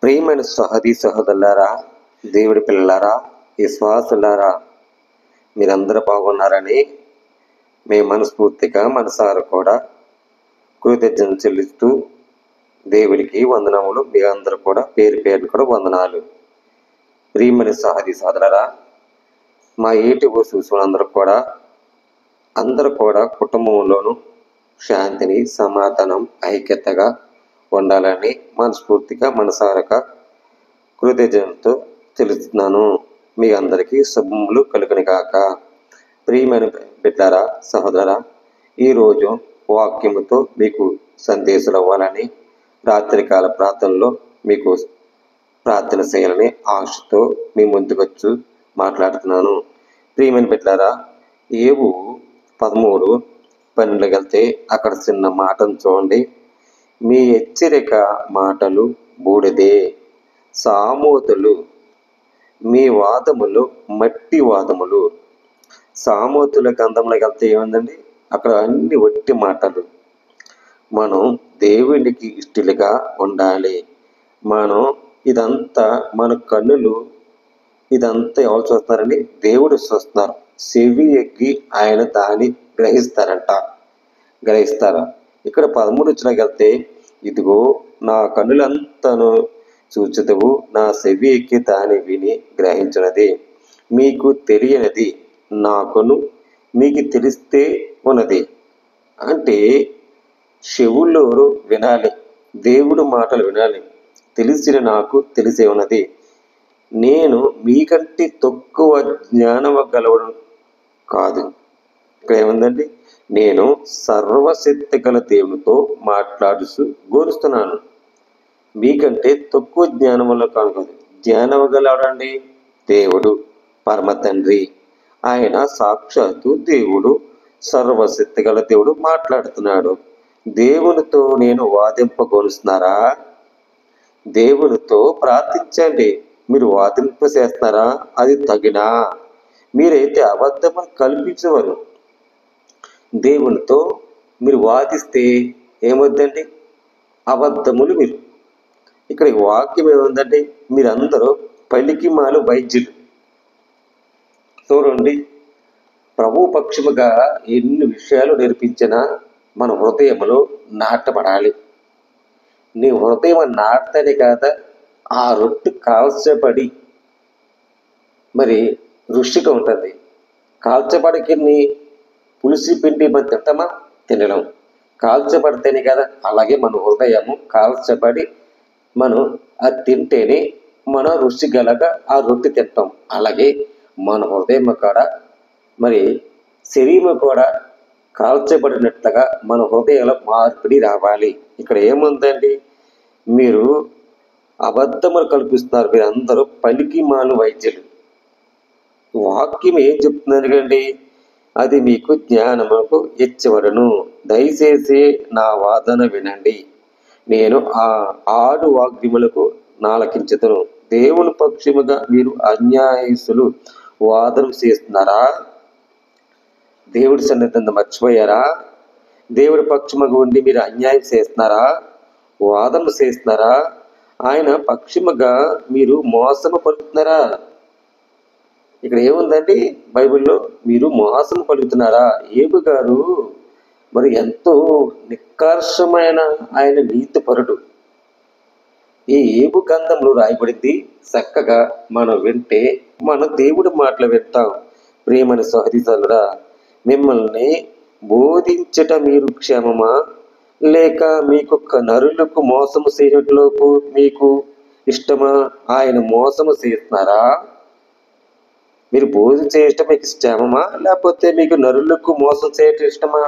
ప్రియమైన సహోదరులారా, దేవుడి పిల్లలారా, విశ్వాసులారా, మీరందరూ బాగున్నారని మేము మనస్ఫూర్తిగా మనసారా కూడా కృతజ్ఞతలు చెల్లిస్తూ దేవుడికి వందనములు. మీ అందరూ కూడా పేరు పేరు కూడా వందనాలు. ప్రియమైన సహోదరులారా, మా ఏటిఓ చూసుకున్నందరూ కూడా అందరూ కూడా కుటుంబంలోనూ శాంతిని, సమాధానం, ఐక్యతగా ఉండాలని మనస్ఫూర్తిగా మనసారగా కృతజ్ఞతతో తెలుస్తున్నాను. మీ అందరికీ శుభములు కలుగును గాక. ప్రియమైన బిడ్డలారా, సహోదరా, ఈరోజు వాక్యముతో మీకు సందేశాలు అవ్వాలని రాత్రికాల ప్రార్థనలో మీకు ప్రార్థన చేయాలని ఆశతో మీ ముందుకొచ్చు మాట్లాడుతున్నాను. ప్రియమైన బిడ్డలారా, ఏవు 13:12 వెళ్తే అక్కడ చిన్న మాటను చూడండి. మీ హెచ్చరిక మాటలు బూడిదే, సామోతులు మీ వాదములు మట్టి వాదములు. సామోతుల గ్రంథంలోకి వెళ్తే ఏముందండి, అక్కడ అన్ని వట్టి మాటలు. మనం దేవునికి ఇష్టలుగా ఉండాలి. మనం ఇదంతా మన కన్నులు ఇదంతా ఎవరు చూస్తున్నారండి? దేవుడు చూస్తున్నారు. చెవి ఎక్కి ఆయన దాన్ని గ్రహిస్తారా? ఇక్కడ 13 వెళ్తే, ఇదిగో నా కన్నులంతను చూచుదువు, నా చెవి ఎక్కి దాన్ని విని గ్రహించినది. మీకు తెలియనిది నాకును మీకు తెలిస్తే ఉన్నది. అంటే చెవుల్లో వినాలి, దేవుడు మాటలు వినాలి. తెలిసిన నాకు తెలిసే ఉన్నది. నేను మీకంటే తక్కువ జ్ఞానం గలవడం కాదు. ఇక్కడ ఏముందండి, నేను సర్వశక్తి గల దేవునితో మాట్లాడుతూ గోరుస్తున్నాను. మీకంటే తక్కువ జ్ఞానం వల్ల కాదు. జ్ఞానం గలవడండి దేవుడు, పరమ తండ్రి. ఆయన సాక్షాత్తు దేవుడు, సర్వశక్తి గల దేవుడు మాట్లాడుతున్నాడు. దేవునితో నేను వాదింపగోరుస్తున్నారా? దేవునితో ప్రార్థించండి. మీరు వాదింప చేస్తున్నారా? అది తగినా? మీరైతే అబద్ధమును కల్పించేవారు. దేవునితో మీరు వాదిస్తే ఏమొద్దండి? అబద్ధములు. మీరు ఇక్కడ వాక్యం ఏముందండి, మీరందరూ పలికిమాలు వైద్యులు. చూడండి, ప్రభు పక్షముగా ఎన్ని విషయాలు నేర్పించినా మన హృదయంలో నాటబడాలి. నీ హృదయం నాటనే కాదా, ఆ రొట్టె కాల్చబడి మరి రుచిగా ఉంటుంది. కాల్చబడికి పులిసి పిండి మనం తింటామా? తినడం. కాల్చబడితేనే కదా. అలాగే మన హృదయము కాల్చబడి మనం అది తింటేనే మన రుచి గలగా ఆ రొట్టె తింటాం. అలాగే మన హృదయం కూడా మరి శరీరం కూడా కాల్చబడినట్లుగా మన హృదయంలో మార్పిడి రావాలి. ఇక్కడ ఏముందండి, మీరు అబద్ధములు కల్పిస్తున్నారు. మీరు అందరూ పలికి మాను వైద్యులు. వాక్యం ఏం చెప్తున్నారు కండి, అది మీకు జ్ఞానముకు ఇచ్చబడును. దయచేసి నా వాదన వినండి. నేను ఆ 6 వాక్యములకు నాలకించుదును. దేవుని పక్షముగా మీరు అన్యాయస్తులు వాదన చేస్తున్నారా? దేవుడి సన్నిధిని మర్చిపోయారా? దేవుడి పక్షముగా ఉండి మీరు అన్యాయం చేస్తున్నారా? వాదన చేస్తున్నారా? ఆయన పక్షముగా మీరు మోసము పలుకుతున్నారా? ఇక్కడ ఏముందండి బైబిల్లో, మీరు మోసం పలుకుతున్నారా? ఏబు గారు మరి ఎంతో నిష్కర్షమైన ఆయన నీతిపరుడు. ఈ ఏబు గ్రంథంలో రాయబడింది. చక్కగా మనం వింటే మన దేవుడి మాటలు వింటాం. ప్రియమైన సహోదరులారా, మిమ్మల్ని బోధించట మీరు క్షేమమా, లేక మీకు నరులకు మోసము చేయటలోపు మీకు ఇష్టమా? ఆయన మోసము చేస్తున్నారా? మీరు బోధన చేయటం మీకు క్షేమమా, లేకపోతే మీకు నరులకు మోసం చేయటం ఇష్టమా?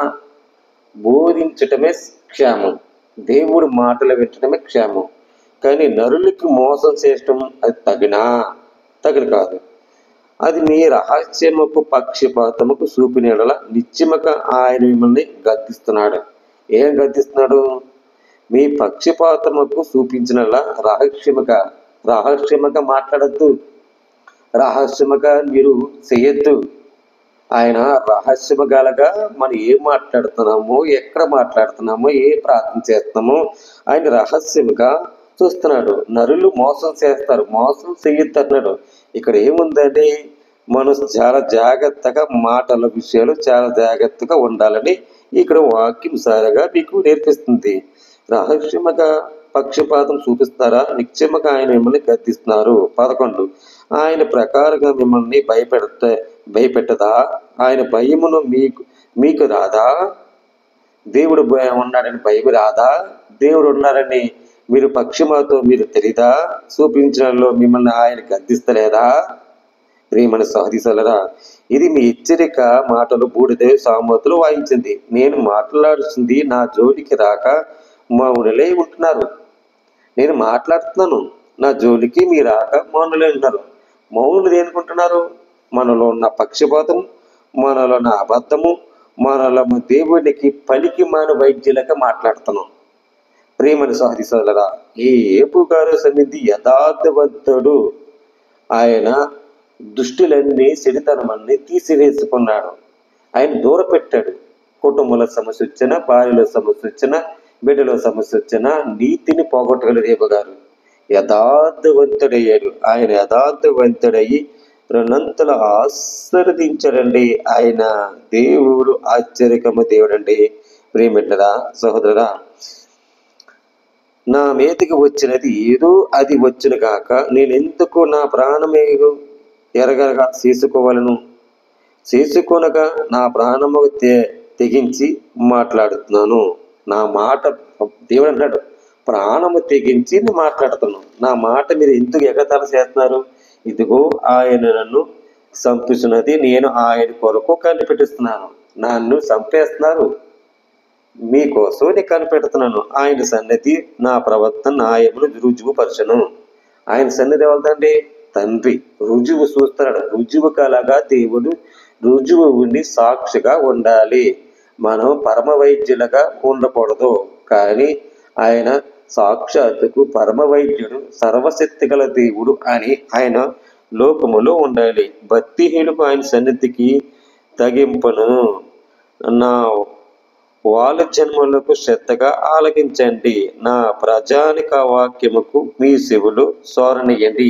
బోధించటమే క్షేమం, దేవుడి మాటలు వినటమే క్షేమం. కానీ నరులకి మోసం చేయటం అది తగిన కాదు. అది మీ రహస్యముకు పక్షపాతముకు చూపిన యెడల నిశ్చయముగా ఆయన మిమ్మల్ని గద్దిస్తున్నాడు. ఏం గద్దిస్తున్నాడు? మీ పక్షపాతముకు చూపించిన రహస్యముగా మాట్లాడద్దు, రహస్యముగా మీరు చేయొద్దు. ఆయన రహస్యముగాలగా మనం ఏం మాట్లాడుతున్నామో, ఎక్కడ మాట్లాడుతున్నామో, ఏ ప్రార్థన చేస్తున్నామో ఆయన రహస్యముగా చూస్తున్నాడు. నరులు మోసం చేస్తారు, మోసం చెయ్యొద్దు అన్నాడు. ఇక్కడ ఏముందండి, మనం చాలా జాగ్రత్తగా మాటల విషయాలు చాలా జాగ్రత్తగా ఉండాలని ఇక్కడ వాక్యం సారగా మీకు నేర్పిస్తుంది. రహస్యముగా పక్షపాతం చూపిస్తారా? నిశ్చయముగా ఆయన మిమ్మల్ని గద్దిస్తున్నారు. 11 ఆయన ప్రకారంగా మిమ్మల్ని భయపెట్టదా? ఆయన భయమును మీకు రాదా? దేవుడు ఉన్నాడని భయం రాదా? దేవుడు ఉన్నారని మీరు పక్షపాతం మీరు తెలీదా? చూపించడంలో మిమ్మల్ని ఆయన గద్దిస్తలేదా? ప్రియమైన సహోదరులారా, ఇది మీ హెచ్చరిక మాటలు బూడిద సామర్థులు వాయించింది. నేను మాట్లాడుతుంది నా జోలికి రాక మౌనులే ఉంటున్నారు. నేను మాట్లాడుతున్నాను, నా జోలికి మీ రాక మౌనులే ఉంటున్నారు. మౌనులు దేనుకుంటున్నారు? మనలో ఉన్న పక్షపాతం, మనలో ఉన్న అబద్ధము, మనలో దేవునికి పలికి మాన వైద్యులుగా మాట్లాడుతున్నాం. ప్రియమైన సహోదరులారా, ఈ ఏపు గారు సన్నిధి యథార్థవంతుడు. ఆయన దుష్టులన్నీ చెడుతనమన్నీ తీసివేసుకున్నాడు. ఆయన దూరపెట్టాడు. కుటుంబాల సమస్య వచ్చినా, భార్యలో సమస్య వచ్చినా, బిడ్డలో సమస్య వచ్చినా నీతిని పోగొట్టగల రేపు గారు యథార్థవంతుడయ్యాడు. ఆయన యథార్థవంతుడయ్యి రెండంతలు ఆశీర్వదించాడండి. ఆయన దేవుడు ఆశ్చర్యకరమ దేవుడండి. ప్రియమిట్లరా, సహోదరుడా, నా మీదకి వచ్చినది ఏదో అది వచ్చును కాక నేనెందుకు నా ప్రాణమేగు ఎరగగా చేసుకొనగా నా ప్రాణము తెగించి మాట్లాడుతున్నాను. నా మాట దేవుడు అంటాడు, ప్రాణము తెగించి నేను మాట్లాడుతున్నాను. నా మాట మీరు ఎందుకు ఎగతాళి చేస్తున్నారు? ఇదిగో ఆయన నన్ను చంపుతున్నది, నేను ఆయన కొరకు కనిపెట్టిస్తున్నాను. నన్ను చంపేస్తున్నారు, మీకోసం నేను కనిపెడుతున్నాను. ఆయన సన్నిధి నా ప్రవర్తన న్యాయమును రుజువుపరచను. ఆయన సన్నిధి ఎవరిదండి? తండ్రి. రుజువు చూస్తున్నాడు. రుజువు కలగా దేవుడు రుజువు ఉండి సాక్షిగా ఉండాలి. మనం పరమ వైద్యులుగా ఉండకూడదు, కానీ ఆయన సాక్షాత్తుకు పరమ వైద్యుడు, సర్వశక్తి గల దేవుడు అని ఆయన లోకములో ఉండాలి. భక్తిహీనులకు ఆయన సన్నిధికి తగింపను. నా వాళ్ళ జన్మలకు శ్రద్ధగా ఆలకించండి. నా ప్రజానిక వాక్యముకు మీ చెవులు సోరనియండి.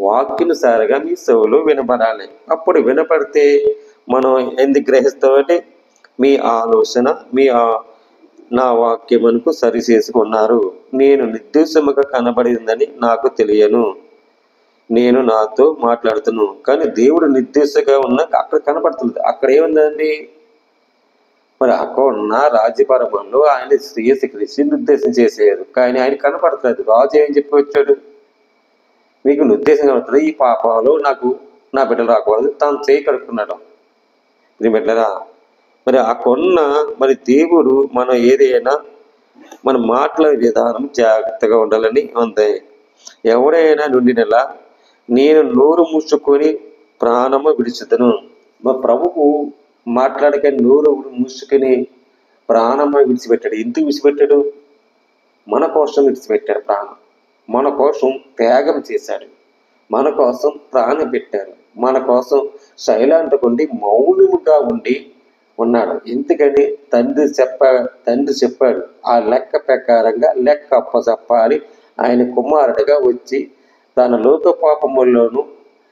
వాక్యానుసారంగా మీ చెవులు వినపడాలి. అప్పుడు వినపడితే మనం ఎందుకు గ్రహిస్తామంటే మీ ఆలోచన నా వాక్యమునకు సరి చేసుకున్నారు. నేను నిర్దేశముగా కనబడిందని నాకు తెలియను. నేను నాతో మాట్లాడుతున్నాను, కానీ దేవుడు నిర్దేశంగా ఉన్న అక్కడ కనపడుతుంది. అక్కడ ఏముందండి? మరి అక్కడ ఉన్న రాజ్యపరమంలో ఆయన శ్రీయశ్రీ నిర్దేశం చేసేది, కానీ ఆయన కనపడుతుంది. రాజు ఏం చెప్పి వచ్చాడు? మీకు నిర్దేశం కనబడుతుంది, ఈ పాపాలు నా బిడ్డలు రాకూడదు, తాను చేయి కడుక్కున్నాడు. ఇది బిడ్డరా, మరి ఆ కొన్న మరి దేవుడు మనం ఏదైనా మన మాట్లాడే విధానం జాగ్రత్తగా ఉండాలని ఉంది. ఎవరైనా నుండినలా నేను నోరు మూసుకొని ప్రాణము విడిచుదను. మా ప్రభువు మాట్లాడక నోరు మూసుకొని ప్రాణము విడిచిపెట్టాడు. ఎందుకు విడిచిపెట్టాడు? మన కోసం విడిచిపెట్టాడు ప్రాణం. మన కోసం త్యాగం చేశాడు. మన కోసం ప్రాణం పెట్టాడు. మన కోసం శైలాంతకుండి మౌనముగా ఉండి ఉన్నాడు. ఎందుకని? తండ్రి చెప్పాడు, ఆ లెక్క ప్రకారంగా లెక్క అప్పచెప్పాలి. ఆయన కుమారుడిగా వచ్చి తన లోక పాపముల్లోనూ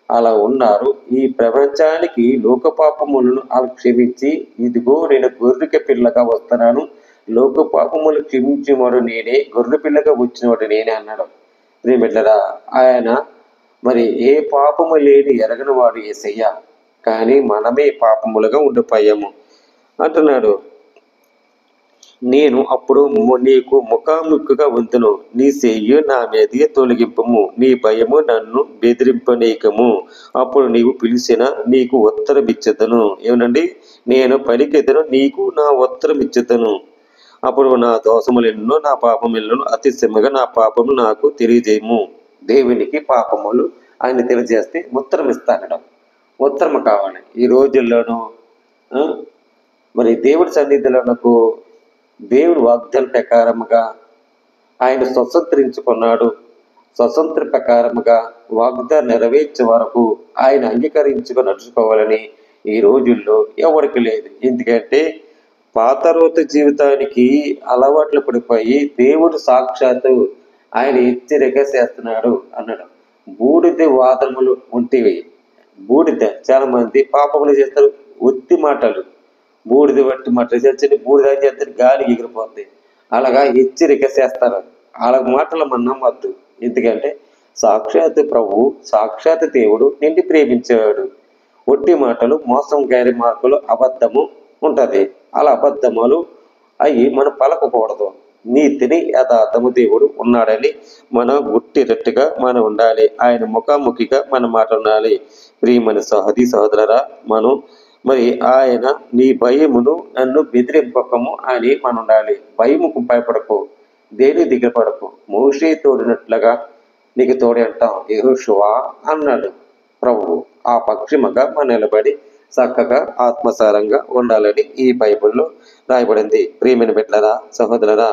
అలా ఉన్నారు. ఈ ప్రపంచానికి లోక పాపములను అలా క్షమించి, ఇదిగో నేను గొర్రెక పిల్లగా వస్తున్నాను, లోక పాపములు క్షమించేవాడు నేనే, గొర్రె పిల్లగా వచ్చినవాడు నేనే అన్నాడు. ప్రియమిట్లరా, ఆయన మరి ఏ పాపము లేని ఎరగని వాడు యేసయ్య, కానీ మనమే పాపములుగా ఉండిపోయాము అంటున్నాడు. నేను అప్పుడు నీకు ముఖాముఖిగా ఉందును, నీ చెయ్యి నా మీదకి తొలగింపము, నీ భయము నన్ను బెదిరింపనీకము, అప్పుడు నీవు పిలిచిన నీకు ఉత్తరం ఇచ్చేదను. ఏమనండి? నేను పలికెదను, నీకు నా ఉత్తరం ఇచ్చేదను. అప్పుడు నా దోషములెన్నో నా పాపములను అతిశయముగా నా పాపము నాకు తెలియజేయము. దేవునికి పాపములు ఆయన తెలియజేస్తే ఉత్తరం ఇస్తానడం. ఉత్తరం కావాలి. ఈ రోజుల్లోనూ మరి దేవుడి సన్నిధిలో నాకు దేవుడు వాగ్దాన ప్రకారముగా ఆయన స్వతంత్రించుకున్నాడు. స్వతంత్ర ప్రకారముగా వాగ్దానం నెరవేర్చే వరకు ఆయన అంగీకరించుకొని నడుచుకోవాలని ఈ రోజుల్లో ఎవరికి లేదు. ఎందుకంటే పాత రోజు జీవితానికి అలవాట్లు పడిపోయి దేవుడు సాక్షాత్తు ఆయన హెచ్చరిక చేస్తున్నాడు అన్నాడు. బూడిద వాదములు ఉంటివి. బూడిద చాలా మంది పాపములు చేస్తారు, ఒత్తి మాటలు, బూడిద బట్టి మాటలు చేస్తే బూడిద చేస్తే గాలి ఎగిరిపోతుంది. అలాగా హెచ్చరిక చేస్తారు. వాళ్ళ మాటలు మనం నమ్మద్దు. ఎందుకంటే సాక్షాత్ ప్రభువు, సాక్షాత్ దేవుడు నిన్ను ప్రేమించేవాడు. ఒట్టి మాటలు, మోసం గారి మార్కులు, అబద్ధము ఉంటది. అలా అబద్ధములు అవి మనం పలకకూడదు. నీతిని యథార్థము దేవుడు ఉన్నాడని మనం గుట్టినట్టుగా మనం ఉండాలి. ఆయన ముఖాముఖిగా మనం మాట్లాడాలి. ప్రియమైన సహోదరరా, మనం మరి ఆయన నీ భయమును నన్ను బెదిరింపకము అని మనం ఉండాలి. భయముకు భయపడకు, దేని దిగపడకు, మోషే తోడినట్లుగా నీకు తోడి అంటాం యెహోషువా అన్నాడు ప్రభువు. ఆ పక్షిమగా మనం నిలబడి చక్కగా ఆత్మసారంగా ఉండాలని ఈ బైబిల్లో రాయబడింది. ప్రియమైన బిడ్డలారా, సహోదరులారా,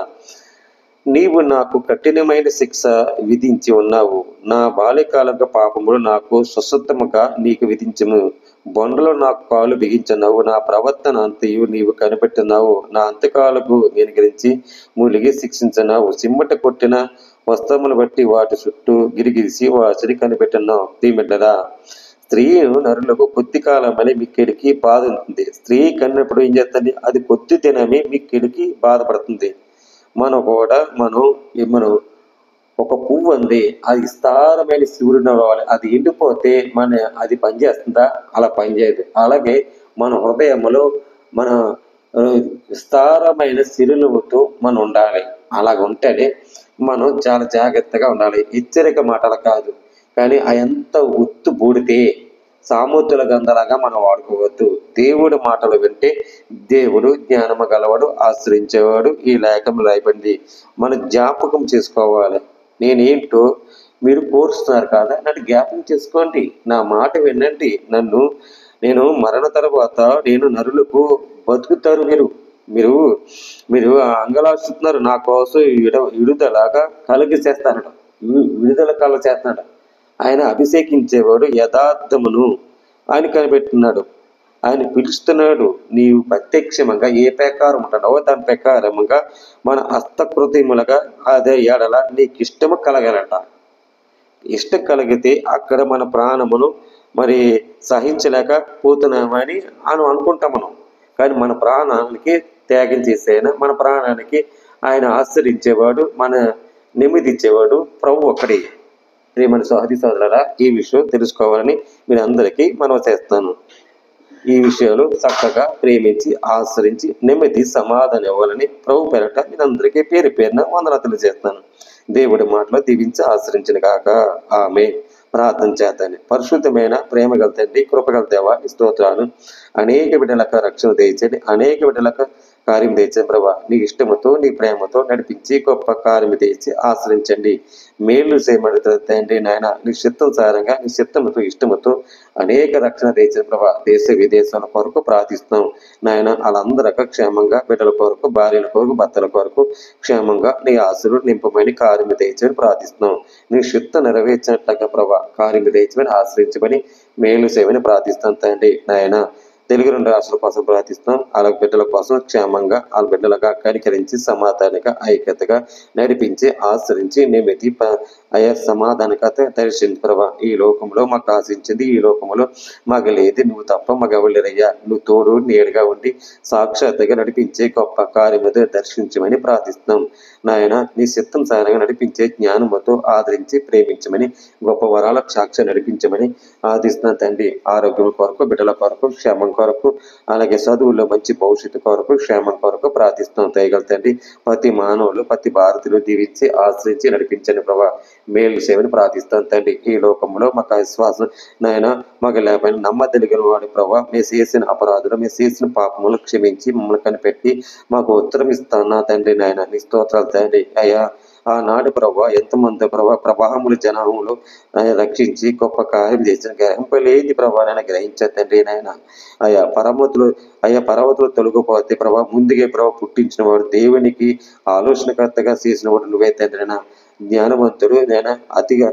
నీవు నాకు కఠినమైన శిక్ష విధించి ఉన్నావు. నా బాల్యకాలంలో పాపములు నాకు స్వస్థతముగా నీకు విధించము. బొండలో నాకు కాలు బిగించున్నావు. నా ప్రవర్తన అంతయు నీవు కనిపెట్టున్నావు. నా అంతకాలకు నేను గురించి మూలిగి శిక్షించున్నావు. సిమ్మట కొట్టిన వస్త్రములు బట్టి వాటి చుట్టూ గిరిగిరిసి వాసిని కనిపెట్టున్నావు. ప్రియమిడ్డరా, స్త్రీను నరులకు కొద్ది కాలమని మిక్కిడికి బాధ ఉంటుంది. స్త్రీ కన్నప్పుడు ఏం చేస్తుంది? అది కొద్ది దినమే మిక్కిడికి బాధపడుతుంది. మనం కూడా మనం ఒక పువ్వు ఉంది, అది విస్తారమైన సూర్యుడు రావాలి, అది ఎండిపోతే అది పనిచేస్తుందా? అలా పనిచేయదు. అలాగే మన హృదయంలో మన విస్తారమైన సిరులతో మనం ఉండాలి. అలాగ ఉంటేనే మనం చాలా జాగ్రత్తగా ఉండాలి. హెచ్చరిక మాటలు కాదు, కానీ ఎంత ఉత్తు బూడితే సామర్థ్యుల గంధలాగా మనం వాడుకోవద్దు. దేవుడి మాటలు వింటే దేవుడు జ్ఞానము గలవాడు, ఆశ్రయించేవాడు. ఈ లేఖం రాయబడింది. మనం జ్ఞాపకం చేసుకోవాలి. నేనేంటో మీరు కోరుస్తున్నారు కదా, నన్ను జ్ఞాపకం చేసుకోండి, నా మాట వినండి. నేను మరణ తర్వాత నేను నరులకు బతుకుతారు. మీరు మీరు అంగలాస్తున్నారు, నా కోసం విడుదలగా కలిగి చేస్తానట, విడుదల కల చేస్తున్నాడు. ఆయన అభిషేకించేవాడు యథార్థమును ఆయన కనిపెట్టున్నాడు. ఆయన పిలుస్తున్నాడు. నీవు ప్రత్యక్షంగా ఏ ప్రకారం ఉంటున్నావో దాని ప్రకారముగా మన హస్తకృత్యములుగా అదే ఏడల నీకు ఇష్టము కలగాలట. ఇష్టం కలిగితే అక్కడ మన ప్రాణమును మరి సహించలేక పోతున్నామని అనుకుంటాం మనం. కానీ మన ప్రాణానికి త్యాగం చేసేయన, మన ప్రాణానికి ఆయన ఆశ్రయించేవాడు, మన నెమ్మది ఇచ్చేవాడు ప్రభు ఒక్కడే. ప్రియమైన సోదరులారా, ఈ విషయం తెలుసుకోవాలని మీరు అందరికీ మనవి చేస్తాను. ఈ విషయాలు చక్కగా ప్రేమించి ఆశ్రయించి నెమ్మది సమాధానం ఇవ్వాలని ప్రభు పేరట మీరు అందరికీ పేరు పేరున వందనాలు చేస్తాను. దేవుడి మాటలో దీవించి ఆశ్రయించిన కాక ఆమె. ప్రార్థన చేద్దాన్ని. పరిశుద్ధమైన ప్రేమ గల తండ్రి, కృపగల దేవా, స్తోత్రాలు. అనేక బిడ్డలకు రక్షణ తెచ్చండి, అనేక బిడ్డలకు కార్యం తెచ్చండి ప్రభా. నీ ఇష్టముతో నీ ప్రేమతో నడిపించి గొప్ప కార్యం తెచ్చి ఆశ్రయించండి. మేలు చేయమడుతుంది తండ్రి నాయన. నీ చిత్తం సారంగా నీ చిత్తముతో ఇష్టముతో అనేక రక్షణ తెచ్చిన ప్రభా. దేశ విదేశాల కొరకు ప్రార్థిస్తున్నాం నాయన. వాళ్ళందరూ క్షేమంగా, బిడ్డల కొరకు, భార్యల కొరకు, భర్తల కొరకు క్షేమంగా నీ ఆశలు నింపమని కార్యం తెచ్చని ప్రార్థిస్తున్నాం. నీ చిత్తం నెరవేర్చినట్లుగా ప్రభా కార్యం తెచ్చమని ఆశ్రయించమని మేలు చేయమని ప్రార్థిస్తాం తండ్రి నాయన. తెలుగు 2 రాష్ట్రాల కోసం ప్రార్థిస్తున్నాం. వాళ్ళ బిడ్డల కోసం క్షేమంగా, వాళ్ళ బిడ్డలుగా కనికరించి సమాధానిక ఐక్యతగా నడిపించి ఆశ్రయించి నెమ్మది అయ్యా సమాధానికత దర్శించి ప్రభా. ఈ లోకంలో మాకు ఆశించింది, ఈ లోకంలో మాకు లేదు, నువ్వు తప్ప మాకు ఎవరులేరయ్యా. నువ్వు తోడు నీడుగా ఉండి సాక్షాత్తుగా నడిపించే గొప్ప కార్యముతో దర్శించమని ప్రార్థిస్తున్నాం నాయన. నీ చిత్తం సారంగా నడిపించే జ్ఞానముతో ఆదరించి ప్రేమించమని, గొప్ప వరాలకు సాక్షి నడిపించమని ఆదిస్తున్నాం తండ్రి. ఆరోగ్యం కొరకు, బిడ్డల కొరకు, క్షేమం కొరకు, అలాగే చదువుల్లో మంచి భవిష్యత్తు కొరకు, క్షేమం కొరకు ప్రార్థిస్తున్నాం దయగల తండ్రి. ప్రతి మానవులు, ప్రతి భారతీయులు దీవించి ఆశ్రయించి నడిపించండి ప్రభా. మేలు సేవని ప్రార్థిస్తాం తండ్రి. ఈ లోకంలో మాకు విశ్వాసం నాయన మాకు లేకపోయిన నమ్మదలిగిన వాడు ప్రభా. మేము చేసిన అపరాధులు, మేము చేసిన పాపములు క్షమించి మమ్మల్ని కనిపెట్టి మాకు ఉత్తరం ఇస్తానా తండ్రి నాయన. నీ స్తోత్రాలు తండ్రి అయ్యా. ఆనాడు ప్రభా ఎంతమంది ప్రభావములు జనములు రక్షించి గొప్ప కార్యం చేసిన గ్రహింపలేని ప్రభా నాయన గ్రహించే తండ్రి నాయన. పర్వతులు తొలగిపోతే ప్రభా ముందుగే ప్రభా పుట్టించిన వాడు, దేవునికి ఆలోచనకర్తగా చేసిన వాడు నువ్వే తండ్రినా జ్ఞానవంతుడు నేను అతిగా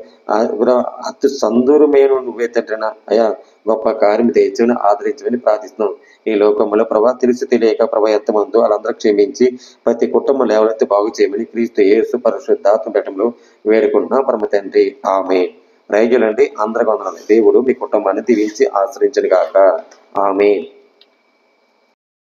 అతి సందూరమైన నువ్వే తండ్రినా అయా గొప్ప కార్యం తెచ్చని ఆదరించమని ప్రార్థిస్తున్నాం. ఈ లోకంలో ప్రభా తెలిసి తెలియక ప్రభా ఎంతమందో వాళ్ళందరూ క్షమించి ప్రతి కుటుంబం లేవలెత్తి బాగు చేయమని క్రీస్తు యేసు పరిశుద్ధాత్మ పెట్టంలో వేడుకుంటున్నాం పరమ తండ్రి. ఆమె రైతులండి అందరికి వందనాలు. దేవుడు మీ కుటుంబాన్ని దీవించి ఆశ్రయించను గాక. ఆమె.